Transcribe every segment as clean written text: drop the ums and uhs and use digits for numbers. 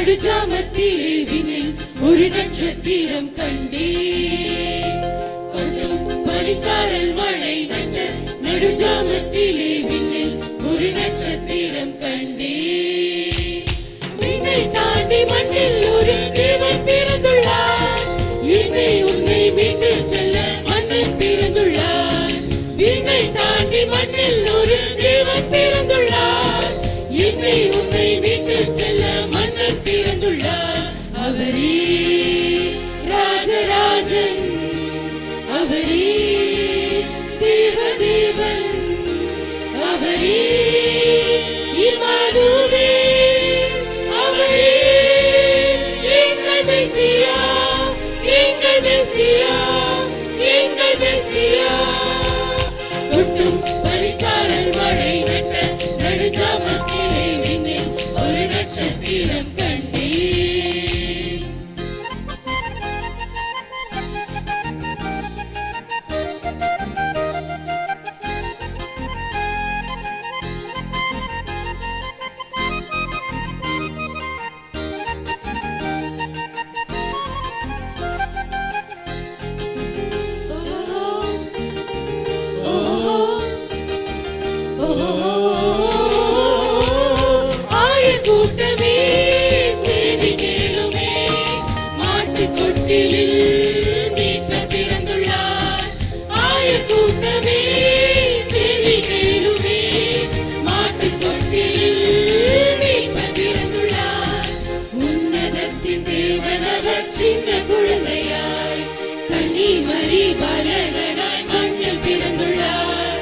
நடுஜாமத்திலே விண்ணில் ஒரு நட்சத்திரம் கண்டேன். கொட்டும் பனிச்சாரல் மழை நட்ட நடுஜாமத்திலே விண்ணில் ஒரு நட்சத்திரம் கண்டேன். விண்ணை தாண்டி மண்ணில் ஒரு தேவன் பிறந்துள்ளார். என்னை உன்னை மீட்டு செல்ல மன்னன் பிறந்துள்ளார். விண்ணை தாண்டி மண்ணில் ஒரு தேவன் பிறந்துள்ளார். என்னை உன்னை மீட்டு செல்ல மன்னன் பிறந்துள்ளார். அவரே ராஜராஜன், அவரே தேவதேவன், அவரே இம்மானுவேல், அவரே எங்கள் மெசியா, எங்கள் மெசியா, எங்கள் மெசியா. கொட்டும் பனிச்சாரல் மழை நட்ட நடுஜாமத்திலே விண்ணில் ஒரு நட்சத்திரம் கண்டேன். கூட்டமே செய்தி கேளுமே, மாட்டுக் கொட்டிலில் மீட்பர் பிறந்துள்ளார். ஆயர் கூட்டமே செய்தி கேளுமே, மாட்டுக் கொட்டிலில் மீட்பர் பிறந்துள்ளார். உன்னதத்தின் தேவனவர் சின்ன குழந்தையாய் கன்னிமரி பாலகனாய் மண்ணில் பிறந்துள்ளார்.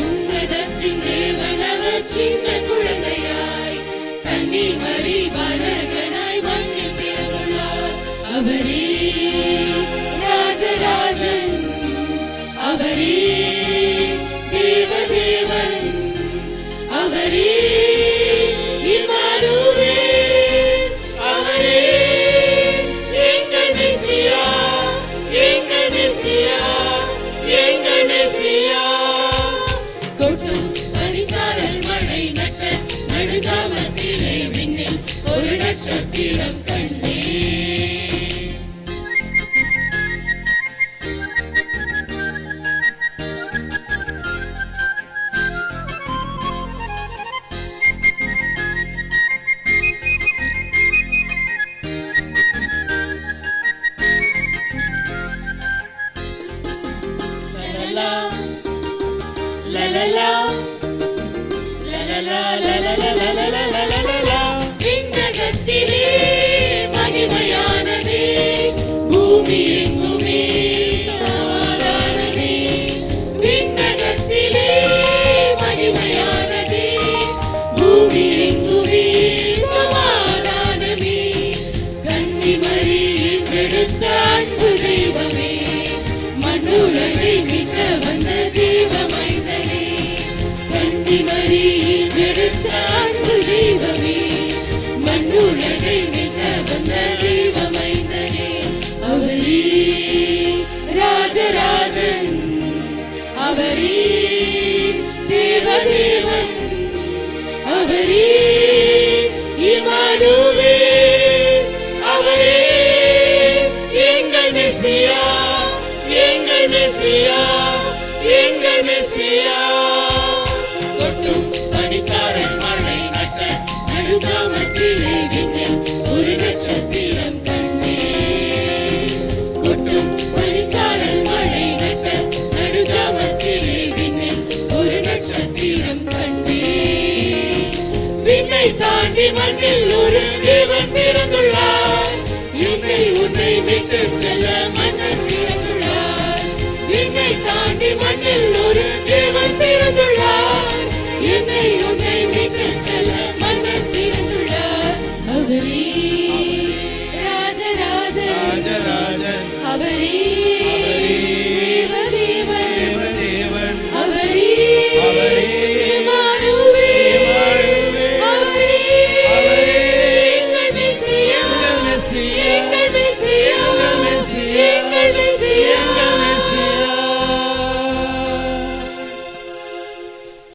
உன்னதத்தின் தேவனவர் சின்ன குழந்தையாய் கன்னிமரி பாலகனாய் மண்ணில் பிறந்துள்ளார். அவரே ராஜராஜன், அவரே தேவதேவன், அவரே இம்மானுவேல், அவரே எங்கள் மெசியா, எங்கள் மெசியா, எங்கள் மெசியா. கொட்டும் பனிச்சாரல் மழை நட்ட நடுஜாமத்திலே விண்ணில் ஒரு நட்சத்திரம் கண்டேன். La la la, la la la, la la la, la la la, la la la la. விண்ணகத்திலே மகிமையானதே, பூமி எங்குமே சமாதானமே. விண்ணகத்திலே மகிமையானதே, பூமி எங்குமே சமாதானமே. கன்னிமரி என்றெடுத்த அன்பு தெய்வமே, மண்ணுலகை மீட்க வந்த தெய்வ மைந்தனே. கன்னிமரி என்றெடுத்த அன்பு தெய்வமே, மண்ணுலகை மீட்க வந்த தெய்வ மைந்தனே. அவரே ராஜராஜன், அவரே தேவதேவன், அவரே இம்மானுவேல், அவரே எங்கள் மெசியா, எங்கள் மெசியா, எங்கள் மெசியா. கொட்டும் பனிச்சாரல் மழை நட்ட நடுஜாமத்திலே விண்ணில் ஒரு நட்சத்திரம் கண்டேன். கொட்டும் பனிச்சாரல் மழை நட்ட நடுஜாமத்திலே விண்ணில் ஒரு நட்சத்திரம் கண்டேன். விண்ணை தாண்டி மண்ணில் ஒரு தேவன் பிறந்துள்ளார். என்னை உன்னை மீட்டு செல்ல